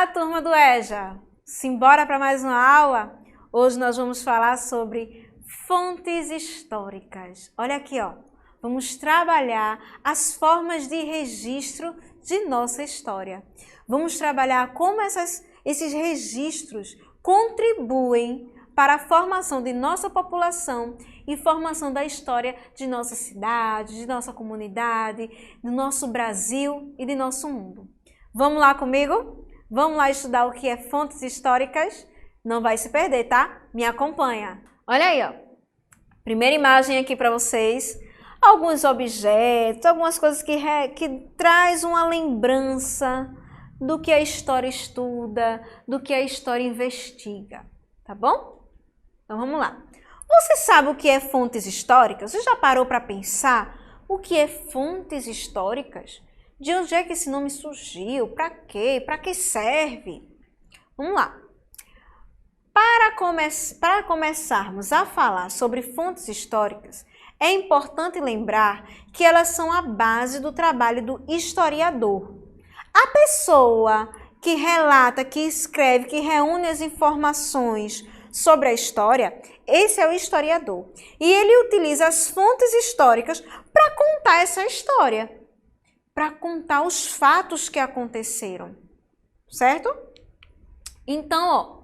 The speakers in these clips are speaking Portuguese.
turma do EJA! Simbora para mais uma aula? Hoje nós vamos falar sobre fontes históricas. Olha aqui, ó. Vamos trabalhar as formas de registro de nossa história. Vamos trabalhar como esses registros contribuem para a formação de nossa população e formação da história de nossa cidade, de nossa comunidade, do nosso Brasil e de nosso mundo. Vamos lá comigo? Vamos lá estudar o que é fontes históricas? Não vai se perder, tá? Me acompanha. Olha aí, ó. Primeira imagem aqui para vocês. Alguns objetos, algumas coisas que traz uma lembrança do que a história estuda, do que a história investiga, tá bom? Então vamos lá. Você sabe o que é fontes históricas? Você já parou para pensar o que é fontes históricas? De onde é que esse nome surgiu? Para quê? Para que serve? Vamos lá. Para começarmos a falar sobre fontes históricas, é importante lembrar que elas são a base do trabalho do historiador. A pessoa que relata, que escreve, que reúne as informações sobre a história, esse é o historiador. E ele utiliza as fontes históricas para contar essa história, para contar os fatos que aconteceram, certo? Então, ó,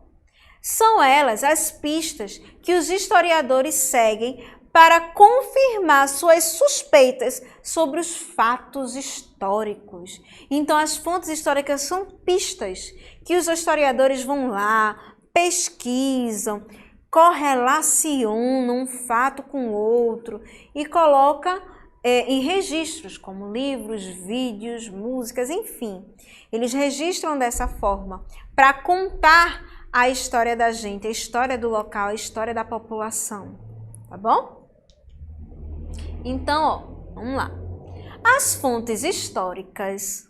são elas as pistas que os historiadores seguem para confirmar suas suspeitas sobre os fatos históricos. Então, as fontes históricas são pistas que os historiadores vão lá, pesquisam, correlacionam um fato com outro e colocam em registros, como livros, vídeos, músicas, enfim. Eles registram dessa forma para contar a história da gente, a história do local, a história da população, tá bom? Então, ó, vamos lá. As fontes históricas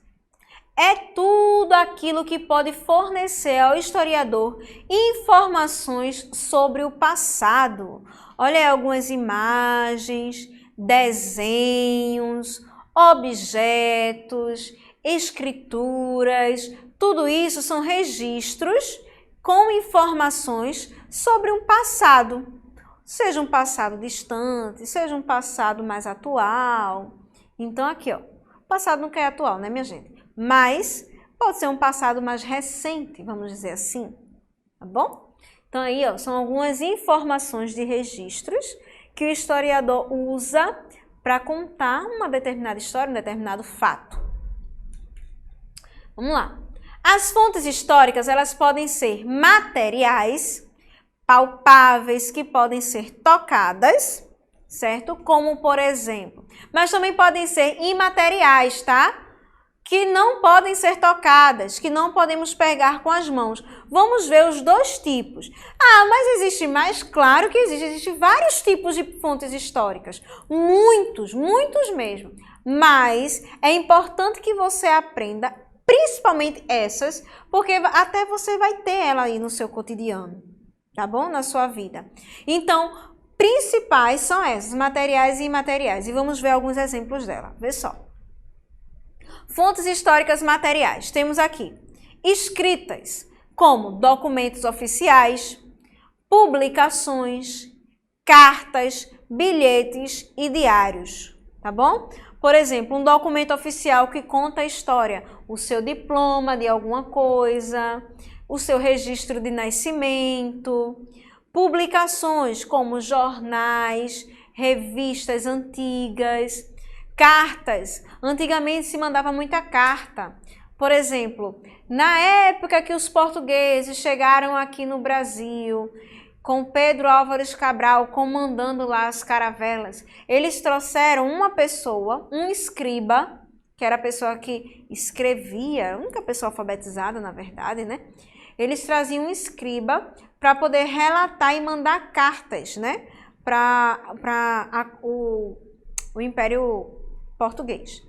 é tudo aquilo que pode fornecer ao historiador informações sobre o passado. Olha aí algumas imagens, desenhos, objetos, escrituras, tudo isso são registros com informações sobre um passado, seja um passado distante, seja um passado mais atual. Então aqui, ó, o passado nunca é atual, né, minha gente? Mas pode ser um passado mais recente, vamos dizer assim, tá bom? Então aí, ó, são algumas informações de registros que o historiador usa para contar uma determinada história, um determinado fato. Vamos lá. As fontes históricas, elas podem ser materiais, palpáveis, que podem ser tocadas, certo? Como, por exemplo. Mas também podem ser imateriais, tá? Que não podem ser tocadas, que não podemos pegar com as mãos. Vamos ver os dois tipos. Ah, mas existe mais? Claro que existe. Existem vários tipos de fontes históricas. Muitos, muitos mesmo. Mas é importante que você aprenda, principalmente essas, porque até você vai ter ela aí no seu cotidiano, tá bom? Na sua vida. Então, principais são essas, materiais e imateriais. E vamos ver alguns exemplos dela. Vê só. Fontes históricas materiais. Temos aqui escritas, como documentos oficiais, publicações, cartas, bilhetes e diários, tá bom? Por exemplo, um documento oficial que conta a história, o seu diploma de alguma coisa, o seu registro de nascimento, publicações como jornais, revistas antigas, cartas. Antigamente se mandava muita carta. Por exemplo, na época que os portugueses chegaram aqui no Brasil, com Pedro Álvares Cabral comandando lá as caravelas, eles trouxeram uma pessoa, um escriba, que era a pessoa que escrevia, a única pessoa alfabetizada, na verdade, né? Eles traziam um escriba para poder relatar e mandar cartas, né? Para o Império Português.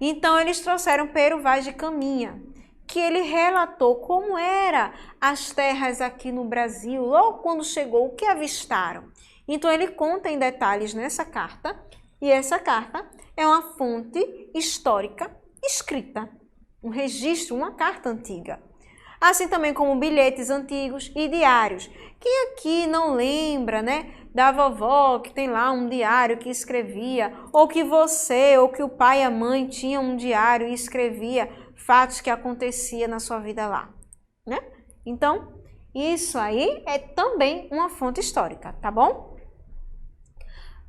Então, eles trouxeram Pero Vaz de Caminha, que ele relatou como eram as terras aqui no Brasil, logo quando chegou, o que avistaram. Então, ele conta em detalhes nessa carta, e essa carta é uma fonte histórica escrita, um registro, uma carta antiga. assim também como bilhetes antigos e diários. Quem aqui não lembra, né, da vovó que tem lá um diário que escrevia, ou que você, ou que o pai e a mãe tinham um diário e escrevia fatos que acontecia na sua vida lá, né? Então, isso aí é também uma fonte histórica, tá bom?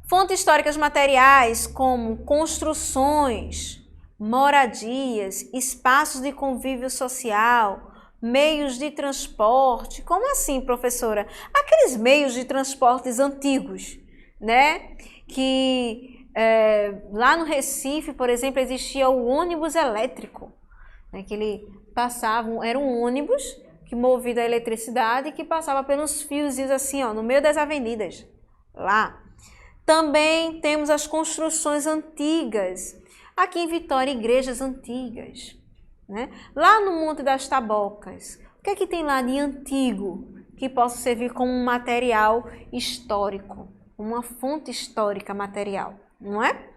Fontes históricas materiais como construções, moradias, espaços de convívio social, meios de transporte. Como assim, professora? Aqueles meios de transportes antigos, né? Que lá no Recife, por exemplo, existia o ônibus elétrico, né? Que ele passava, era um ônibus que movido a eletricidade que passava pelos fiozinhos assim, ó, no meio das avenidas, lá. Também temos as construções antigas. Aqui em Vitória, igrejas antigas, né? Lá no Monte das Tabocas, o que é que tem lá de antigo que possa servir como um material histórico, uma fonte histórica material, não é?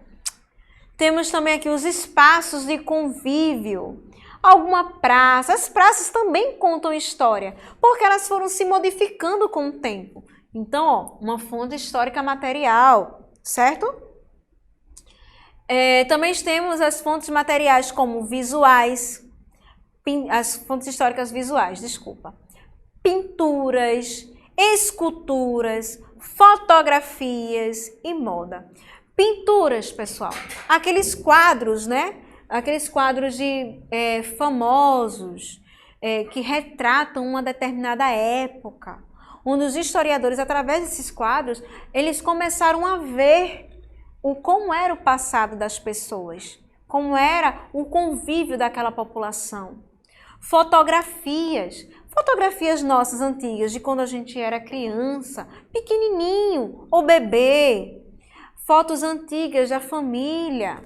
Temos também aqui os espaços de convívio, alguma praça. As praças também contam história, porque elas foram se modificando com o tempo. Então, ó, uma fonte histórica material, certo? Também temos as fontes materiais como visuais, as fontes históricas visuais, desculpa. Pinturas, esculturas, fotografias e moda. Pinturas, pessoal, aqueles quadros, né? Aqueles quadros de famosos que retratam uma determinada época. Os historiadores, através desses quadros, eles começaram a ver como era o passado das pessoas, como era o convívio daquela população. Fotografias nossas antigas, de quando a gente era criança, pequenininho ou bebê. Fotos antigas da família.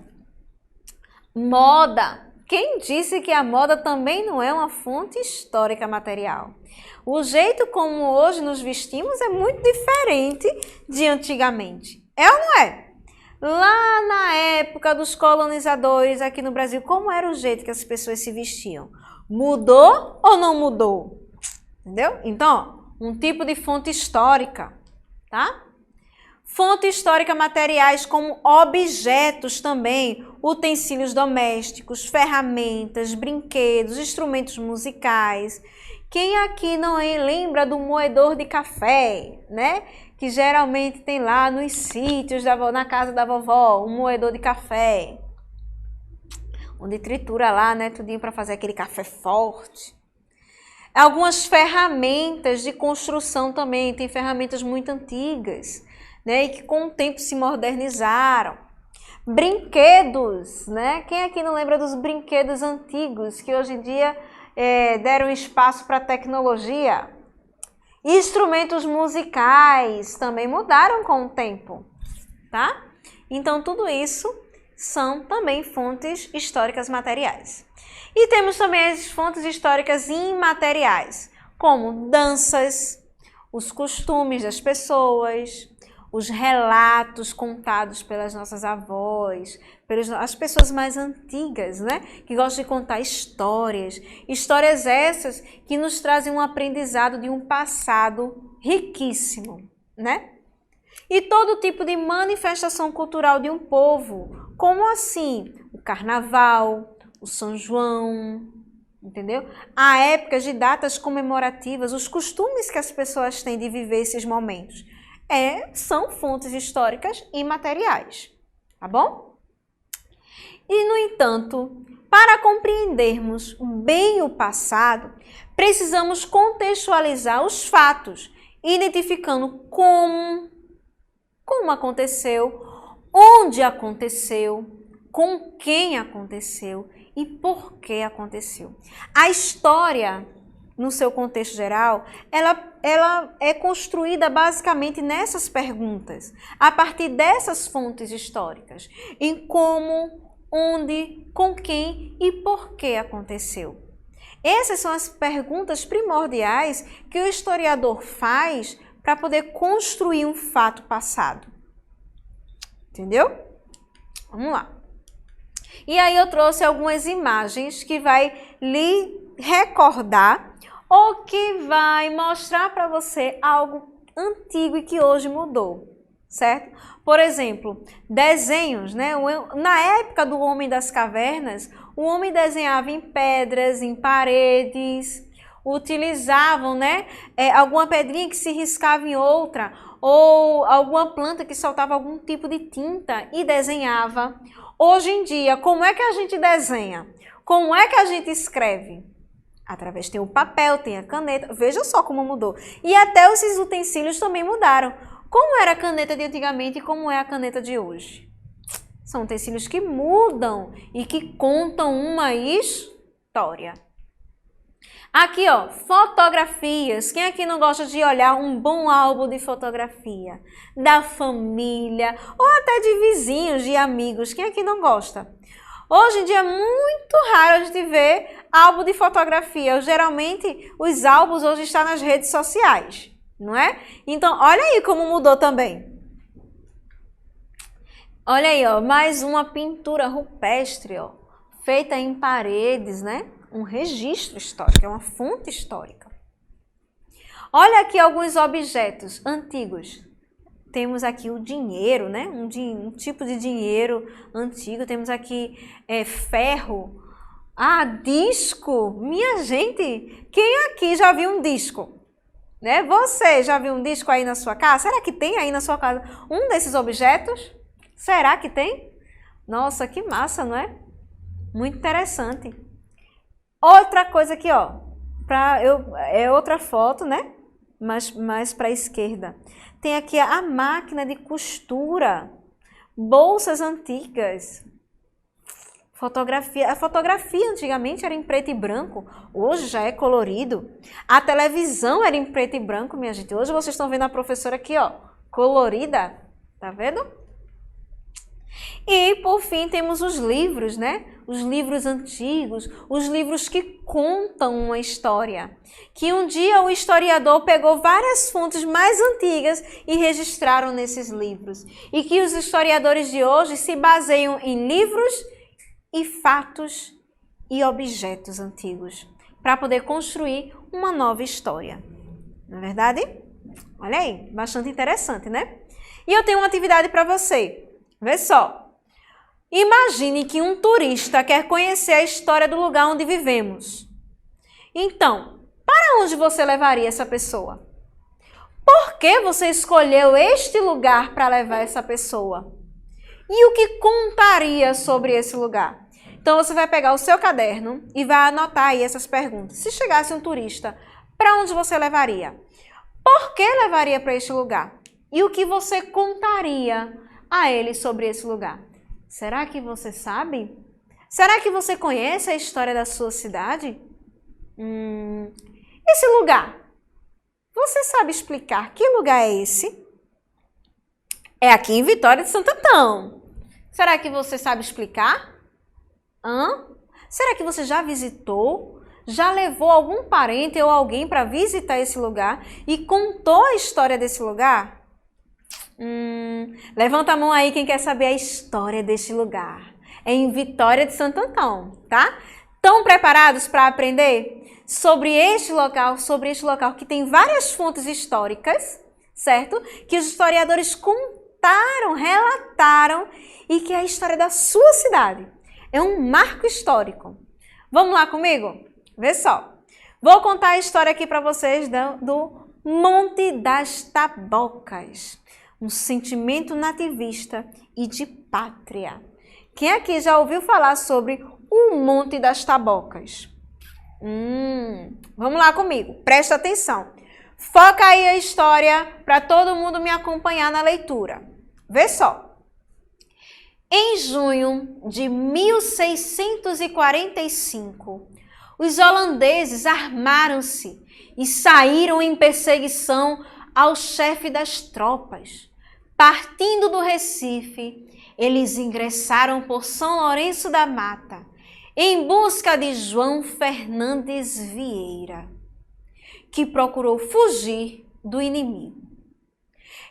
Moda. Quem disse que a moda também não é uma fonte histórica material? O jeito como hoje nos vestimos é muito diferente de antigamente. É ou não é? Lá na época dos colonizadores aqui no Brasil, como era o jeito que as pessoas se vestiam? Mudou ou não mudou? Entendeu? Então, um tipo de fonte histórica, tá? Fonte histórica materiais como objetos também, utensílios domésticos, ferramentas, brinquedos, instrumentos musicais. Quem aqui não lembra do moedor de café, né? Que geralmente tem lá nos sítios, na casa da vovó, um moedor de café. Onde tritura lá, né? Tudinho para fazer aquele café forte. Algumas ferramentas de construção também, tem ferramentas muito antigas, né? E que com o tempo se modernizaram. Brinquedos, né? Quem aqui não lembra dos brinquedos antigos que hoje em dia deram espaço para a tecnologia? Instrumentos musicais também mudaram com o tempo, tá? Então, tudo isso são também fontes históricas materiais. E temos também as fontes históricas imateriais, como danças, os costumes das pessoas, os relatos contados pelas nossas avós, pelas pessoas mais antigas, né? Que gostam de contar histórias. Histórias essas que nos trazem um aprendizado de um passado riquíssimo, né? E todo tipo de manifestação cultural de um povo, como assim? O carnaval, o São João, entendeu? Há épocas de datas comemorativas, os costumes que as pessoas têm de viver esses momentos. São fontes históricas imateriais, tá bom? E, no entanto, para compreendermos bem o passado, precisamos contextualizar os fatos, identificando como aconteceu, onde aconteceu, com quem aconteceu e por que aconteceu. A história, no seu contexto geral, ela é construída basicamente nessas perguntas, a partir dessas fontes históricas, em como, onde, com quem e por que aconteceu. Essas são as perguntas primordiais que o historiador faz para poder construir um fato passado. Entendeu? Vamos lá. E aí eu trouxe algumas imagens que vai lhe recordar ou que vai mostrar para você algo antigo e que hoje mudou, certo? Por exemplo, desenhos, né? Na época do Homem das Cavernas, o homem desenhava em pedras, em paredes, utilizavam, né, alguma pedrinha que se riscava em outra, ou alguma planta que soltava algum tipo de tinta e desenhava. Hoje em dia, como é que a gente desenha? Como é que a gente escreve? Através tem o papel, tem a caneta, veja só como mudou. E até esses utensílios também mudaram. Como era a caneta de antigamente e como é a caneta de hoje? São utensílios que mudam e que contam uma história. Aqui, ó, fotografias. Quem aqui não gosta de olhar um bom álbum de fotografia? Da família ou até de vizinhos, de amigos. Quem aqui não gosta? Hoje em dia é muito raro a gente ver álbum de fotografia. Geralmente, os álbuns hoje estão nas redes sociais, não é? Então, olha aí como mudou também. Olha aí, ó, mais uma pintura rupestre, ó, feita em paredes, né? Um registro histórico, é uma fonte histórica. Olha aqui alguns objetos antigos. Temos aqui o dinheiro, né? Um tipo de dinheiro antigo. Temos aqui ferro. Ah, disco. Minha gente, quem aqui já viu um disco? Né? Você já viu um disco aí na sua casa? Será que tem aí na sua casa um desses objetos? Será que tem? Nossa, que massa, não é? Muito interessante. Outra coisa aqui, ó. É outra foto, né? Mais para a esquerda. Tem aqui a máquina de costura. Bolsas antigas. Fotografia. A fotografia antigamente era em preto e branco. Hoje já é colorido. A televisão era em preto e branco, minha gente. Hoje vocês estão vendo a professora aqui, ó. Colorida. Tá vendo? E, por fim, temos os livros, né? Os livros antigos, os livros que contam uma história. Que um dia o historiador pegou várias fontes mais antigas e registraram nesses livros. E que os historiadores de hoje se baseiam em livros e fatos e objetos antigos para poder construir uma nova história. Não é verdade? Olha aí, bastante interessante, né? E eu tenho uma atividade para você. Vê só. Imagine que um turista quer conhecer a história do lugar onde vivemos. Então, para onde você levaria essa pessoa? Por que você escolheu este lugar para levar essa pessoa? E o que contaria sobre esse lugar? Então, você vai pegar o seu caderno e vai anotar aí essas perguntas. Se chegasse um turista, para onde você levaria? Por que levaria para este lugar? E o que você contaria a ele sobre esse lugar? Será que você sabe? Será que você conhece a história da sua cidade? Esse lugar, você sabe explicar que lugar é esse? É aqui em Vitória de Santo Antão. Será que você sabe explicar? Será que você já visitou? Já levou algum parente ou alguém para visitar esse lugar e contou a história desse lugar? Levanta a mão aí quem quer saber a história deste lugar. É em Vitória de Santo Antão, tá? Estão preparados para aprender sobre este local que tem várias fontes históricas, certo? Que os historiadores contaram, relataram e que é a história da sua cidade. É um marco histórico. Vamos lá comigo? Vê só. Vou contar a história aqui para vocês do Monte das Tabocas. Um sentimento nativista e de pátria. Quem aqui já ouviu falar sobre o Monte das Tabocas? Vamos lá comigo, presta atenção. Foca aí a história para todo mundo me acompanhar na leitura. Vê só. Em junho de 1645, os holandeses armaram-se e saíram em perseguição ao chefe das tropas. Partindo do Recife, eles ingressaram por São Lourenço da Mata, em busca de João Fernandes Vieira, que procurou fugir do inimigo.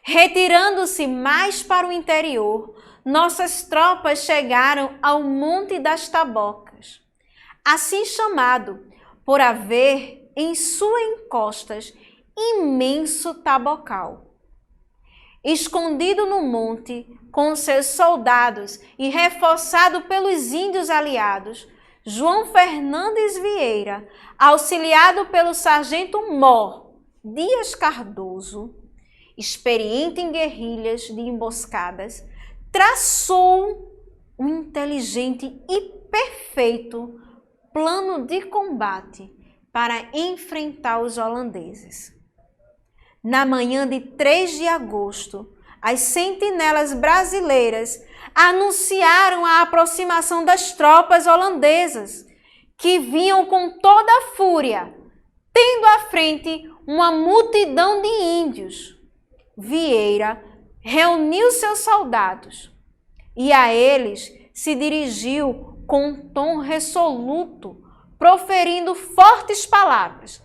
Retirando-se mais para o interior, nossas tropas chegaram ao Monte das Tabocas, assim chamado por haver em suas encostas imenso tabocal. Escondido no monte com seus soldados e reforçado pelos índios aliados, João Fernandes Vieira, auxiliado pelo sargento Mor Dias Cardoso, experiente em guerrilhas de emboscadas, traçou um inteligente e perfeito plano de combate para enfrentar os holandeses. Na manhã de 3 de agosto, as sentinelas brasileiras anunciaram a aproximação das tropas holandesas, que vinham com toda a fúria, tendo à frente uma multidão de índios. Vieira reuniu seus soldados e a eles se dirigiu com um tom resoluto, proferindo fortes palavras.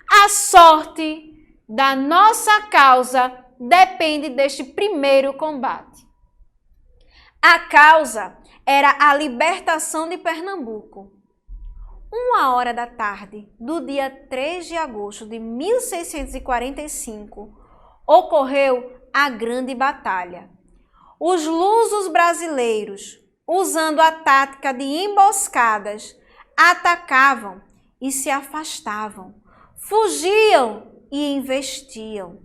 A sorte da nossa causa depende deste primeiro combate. A causa era a libertação de Pernambuco. 1h da tarde do dia 3 de agosto de 1645, ocorreu a grande batalha. Os lusos brasileiros, usando a tática de emboscadas, atacavam e se afastavam, fugiam e investiam,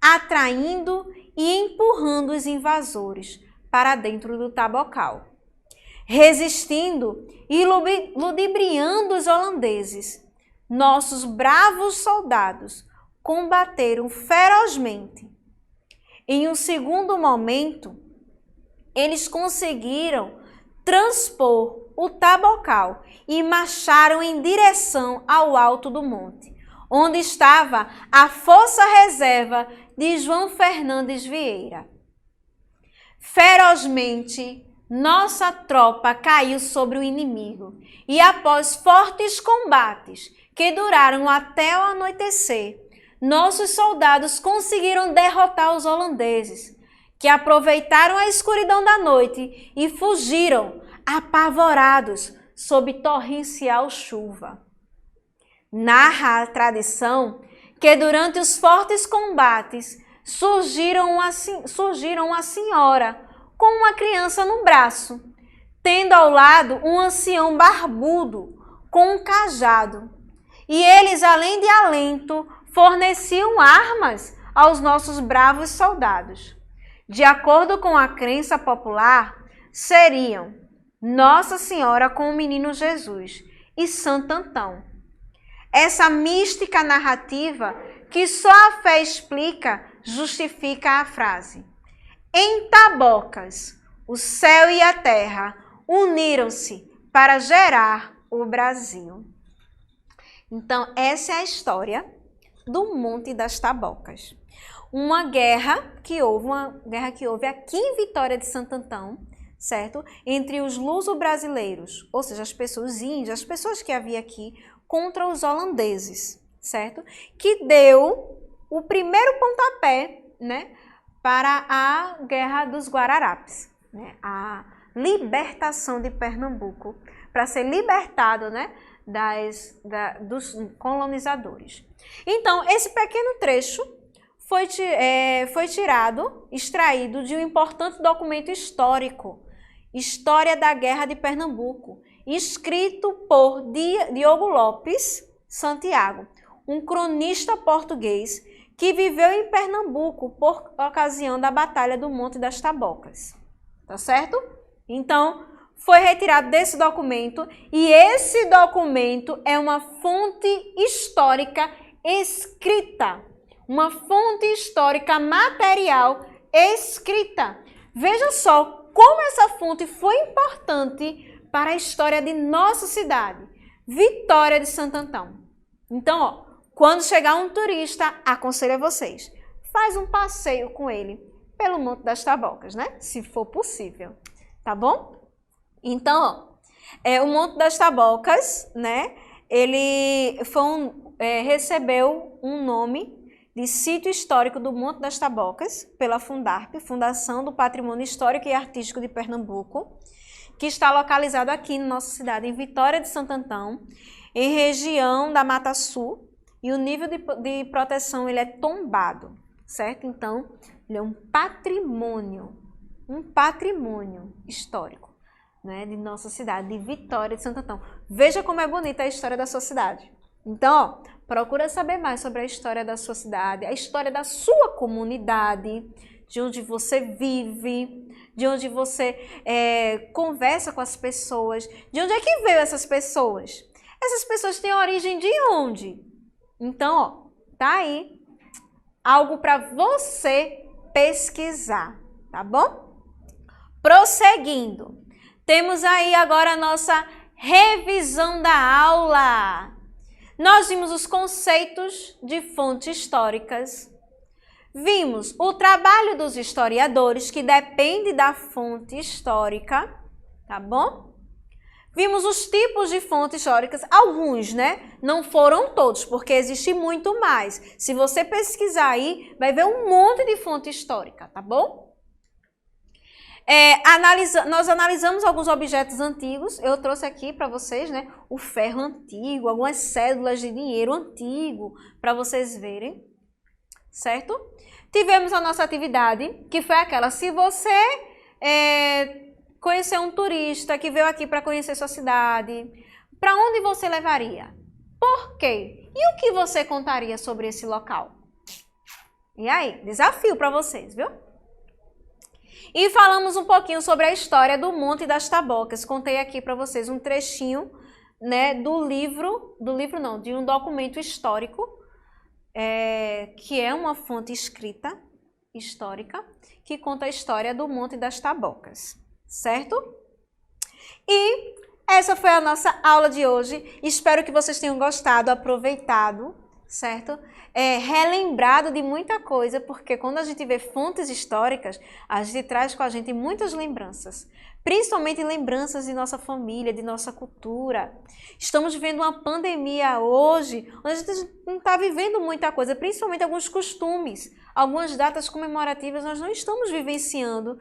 atraindo e empurrando os invasores para dentro do tabocal, resistindo e ludibriando os holandeses. Nossos bravos soldados combateram ferozmente. Em um segundo momento, eles conseguiram transpor o tabocal e marcharam em direção ao alto do monte, onde estava a força reserva de João Fernandes Vieira. Ferozmente, nossa tropa caiu sobre o inimigo e, após fortes combates que duraram até o anoitecer, nossos soldados conseguiram derrotar os holandeses, que aproveitaram a escuridão da noite e fugiram, apavorados, sob torrencial chuva. Narra a tradição que durante os fortes combates surgiram uma senhora com uma criança no braço, tendo ao lado um ancião barbudo com um cajado. E eles, além de alento, forneciam armas aos nossos bravos soldados. De acordo com a crença popular, seriam Nossa Senhora com o Menino Jesus e Santo Antão. Essa mística narrativa, que só a fé explica, justifica a frase: em Tabocas, o céu e a terra uniram-se para gerar o Brasil. Então, essa é a história do Monte das Tabocas. Uma guerra que houve aqui em Vitória de Santo Antão, certo? Entre os luso-brasileiros, ou seja, as pessoas índias, as pessoas que havia aqui, contra os holandeses, certo? Que deu o primeiro pontapé, né, para a Guerra dos Guararapes, né, a libertação de Pernambuco, para ser libertado, né, dos colonizadores. Então, esse pequeno trecho foi extraído de um importante documento histórico, História da Guerra de Pernambuco, escrito por Diogo Lopes Santiago, um cronista português que viveu em Pernambuco por ocasião da Batalha do Monte das Tabocas. Tá certo? Então, foi retirado desse documento, e esse documento é uma fonte histórica escrita, uma fonte histórica material escrita. Veja só como essa fonte foi importante para a história de nossa cidade, Vitória de Santo Antão. Então, ó, quando chegar um turista, aconselho a vocês, faz um passeio com ele pelo Monte das Tabocas, né? Se for possível, tá bom? Então, ó, o Monte das Tabocas, né? Ele recebeu um nome de Sítio Histórico do Monte das Tabocas pela Fundarp, Fundação do Patrimônio Histórico e Artístico de Pernambuco, que está localizado aqui na nossa cidade, em Vitória de Santo Antão, em região da Mata Sul, e o nível de proteção ele é tombado, certo? Então, ele é um patrimônio histórico, né, de nossa cidade, de Vitória de Santo Antão. Veja como é bonita a história da sua cidade. Então, ó, procura saber mais sobre a história da sua cidade, a história da sua comunidade, de onde você vive, de onde você conversa com as pessoas, de onde é que veio essas pessoas? Essas pessoas têm origem de onde? Então, ó, tá aí algo para você pesquisar, tá bom? Prosseguindo, temos aí agora a nossa revisão da aula. Nós vimos os conceitos de fontes históricas, vimos o trabalho dos historiadores, que depende da fonte histórica, tá bom? Vimos os tipos de fontes históricas, alguns, né? Não foram todos, porque existe muito mais. Se você pesquisar aí, vai ver um monte de fonte histórica, tá bom? Nós analisamos alguns objetos antigos, eu trouxe aqui para vocês, né? O ferro antigo, algumas cédulas de dinheiro antigo, para vocês verem, certo? Tivemos a nossa atividade, que foi aquela, se você conhecer um turista que veio aqui para conhecer sua cidade, para onde você levaria? Por quê? E o que você contaria sobre esse local? E aí, desafio para vocês, viu? E falamos um pouquinho sobre a história do Monte das Tabocas. Contei aqui para vocês um trechinho, né, de um documento histórico, que é uma fonte escrita histórica, que conta a história do Monte das Tabocas, certo? E essa foi a nossa aula de hoje. Espero que vocês tenham gostado, aproveitado, certo? Relembrado de muita coisa, porque quando a gente vê fontes históricas, a gente traz com a gente muitas lembranças, principalmente lembranças de nossa família, de nossa cultura. Estamos vivendo uma pandemia hoje, onde a gente não está vivendo muita coisa, principalmente alguns costumes, algumas datas comemorativas nós não estamos vivenciando,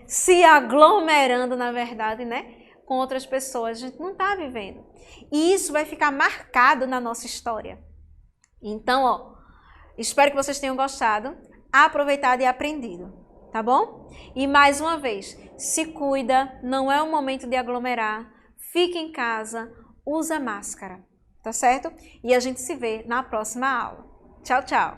se aglomerando, na verdade, né, com outras pessoas, a gente não está vivendo. E isso vai ficar marcado na nossa história. Então, ó, espero que vocês tenham gostado, aproveitado e aprendido, tá bom? E mais uma vez, se cuida, não é o momento de aglomerar, fique em casa, usa máscara, tá certo? E a gente se vê na próxima aula. Tchau, tchau!